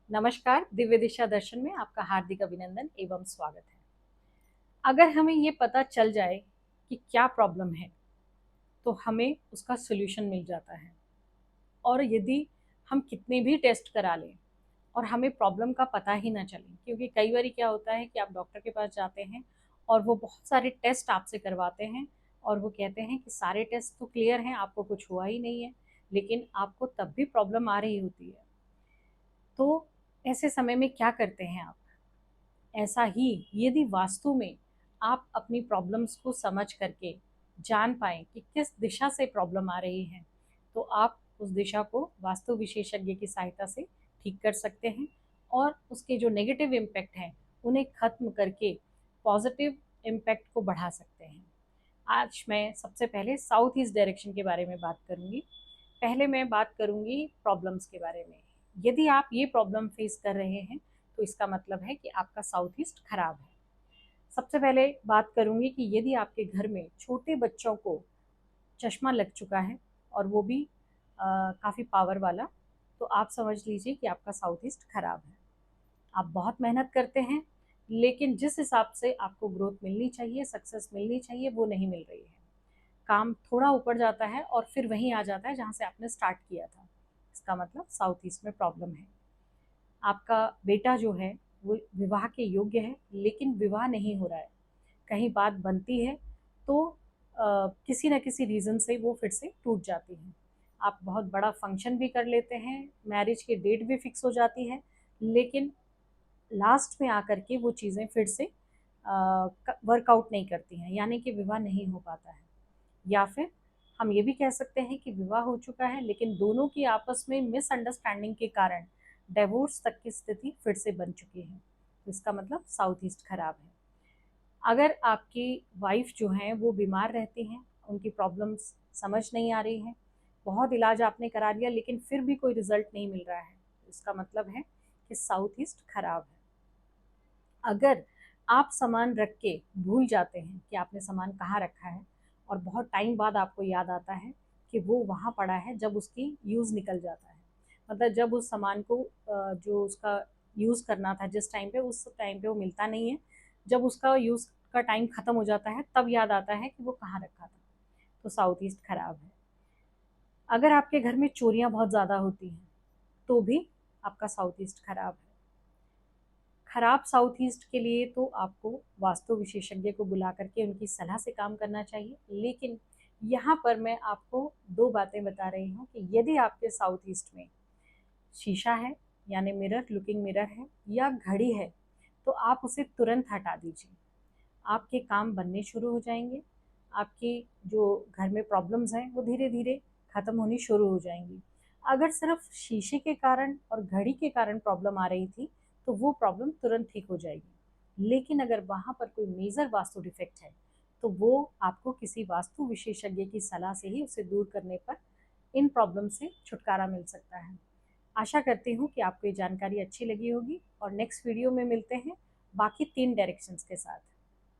नमस्कार, दिव्य दिशा दर्शन में आपका हार्दिक अभिनंदन एवं स्वागत है। अगर हमें ये पता चल जाए कि क्या प्रॉब्लम है, तो हमें उसका सॉल्यूशन मिल जाता है। और यदि हम कितने भी टेस्ट करा लें और हमें प्रॉब्लम का पता ही ना चले, क्योंकि कई बार क्या होता है कि आप डॉक्टर के पास जाते हैं और वो बहुत सारे टेस्ट आपसे करवाते हैं और वो कहते हैं कि सारे टेस्ट तो क्लियर हैं, आपको कुछ हुआ ही नहीं है, लेकिन आपको तब भी प्रॉब्लम आ रही होती है। तो ऐसे समय में क्या करते हैं आप? ऐसा ही यदि वास्तु में आप अपनी प्रॉब्लम्स को समझ करके जान पाएँ कि किस दिशा से प्रॉब्लम आ रही है, तो आप उस दिशा को वास्तु विशेषज्ञ की सहायता से ठीक कर सकते हैं और उसके जो नेगेटिव इम्पैक्ट हैं, उन्हें ख़त्म करके पॉजिटिव इम्पैक्ट को बढ़ा सकते हैं। आज मैं सबसे पहले साउथ ईस्ट डायरेक्शन के बारे में बात करूँगी। पहले मैं बात करूँगी प्रॉब्लम्स के बारे में। यदि आप ये प्रॉब्लम फेस कर रहे हैं, तो इसका मतलब है कि आपका साउथ ईस्ट खराब है। सबसे पहले बात करूँगी कि यदि आपके घर में छोटे बच्चों को चश्मा लग चुका है और वो भी काफ़ी पावर वाला, तो आप समझ लीजिए कि आपका साउथ ईस्ट खराब है। आप बहुत मेहनत करते हैं, लेकिन जिस हिसाब से आपको ग्रोथ मिलनी चाहिए, सक्सेस मिलनी चाहिए, वो नहीं मिल रही है। काम थोड़ा ऊपर जाता है और फिर वहीं आ जाता है जहाँ से आपने स्टार्ट किया था। इसका मतलब साउथ ईस्ट में प्रॉब्लम है। आपका बेटा जो है वो विवाह के योग्य है, लेकिन विवाह नहीं हो रहा है। कहीं बात बनती है तो किसी न किसी रीज़न से वो फिर से टूट जाती है। आप बहुत बड़ा फंक्शन भी कर लेते हैं, मैरिज की डेट भी फिक्स हो जाती है, लेकिन लास्ट में आकर के वो चीज़ें फिर से वर्कआउट नहीं करती हैं, यानी कि विवाह नहीं हो पाता है। या फिर हम ये भी कह सकते हैं कि विवाह हो चुका है, लेकिन दोनों की आपस में मिसअंडरस्टैंडिंग के कारण डिवोर्स तक की स्थिति फिर से बन चुकी है। तो इसका मतलब साउथ ईस्ट खराब है। अगर आपकी वाइफ जो हैं वो बीमार रहती हैं, उनकी प्रॉब्लम्स समझ नहीं आ रही हैं, बहुत इलाज आपने करा लिया लेकिन फिर भी कोई रिजल्ट नहीं मिल रहा है, तो इसका मतलब है कि साउथ ईस्ट खराब है। अगर आप सामान रख के भूल जाते हैं कि आपने सामान कहाँ रखा है और बहुत टाइम बाद आपको याद आता है कि वो वहाँ पड़ा है, जब उसकी यूज़ निकल जाता है, मतलब जब उस सामान को जो उसका यूज़ करना था जिस टाइम पे, उस टाइम पे वो मिलता नहीं है, जब उसका यूज़ का टाइम ख़त्म हो जाता है तब याद आता है कि वो कहाँ रखा था। तो साउथ ईस्ट खराब है। अगर आपके घर में चोरियाँ बहुत ज़्यादा होती हैं, तो भी आपका साउथ ईस्ट खराब है। खराब साउथ ईस्ट के लिए तो आपको वास्तु विशेषज्ञ को बुला करके उनकी सलाह से काम करना चाहिए, लेकिन यहाँ पर मैं आपको दो बातें बता रही हूँ कि यदि आपके साउथ ईस्ट में शीशा है, यानी मिरर, लुकिंग मिरर है, या घड़ी है, तो आप उसे तुरंत हटा दीजिए। आपके काम बनने शुरू हो जाएंगे। आपकी जो घर में प्रॉब्लम्स हैं वो धीरे धीरे ख़त्म होनी शुरू हो जाएंगी। अगर सिर्फ शीशे के कारण और घड़ी के कारण प्रॉब्लम आ रही थी, तो वो प्रॉब्लम तुरंत ठीक हो जाएगी, लेकिन अगर वहाँ पर कोई मेजर वास्तु डिफेक्ट है, तो वो आपको किसी वास्तु विशेषज्ञ की सलाह से ही उसे दूर करने पर इन प्रॉब्लम से छुटकारा मिल सकता है। आशा करती हूँ कि आपको ये जानकारी अच्छी लगी होगी और नेक्स्ट वीडियो में मिलते हैं बाकी 3 डायरेक्शंस के साथ।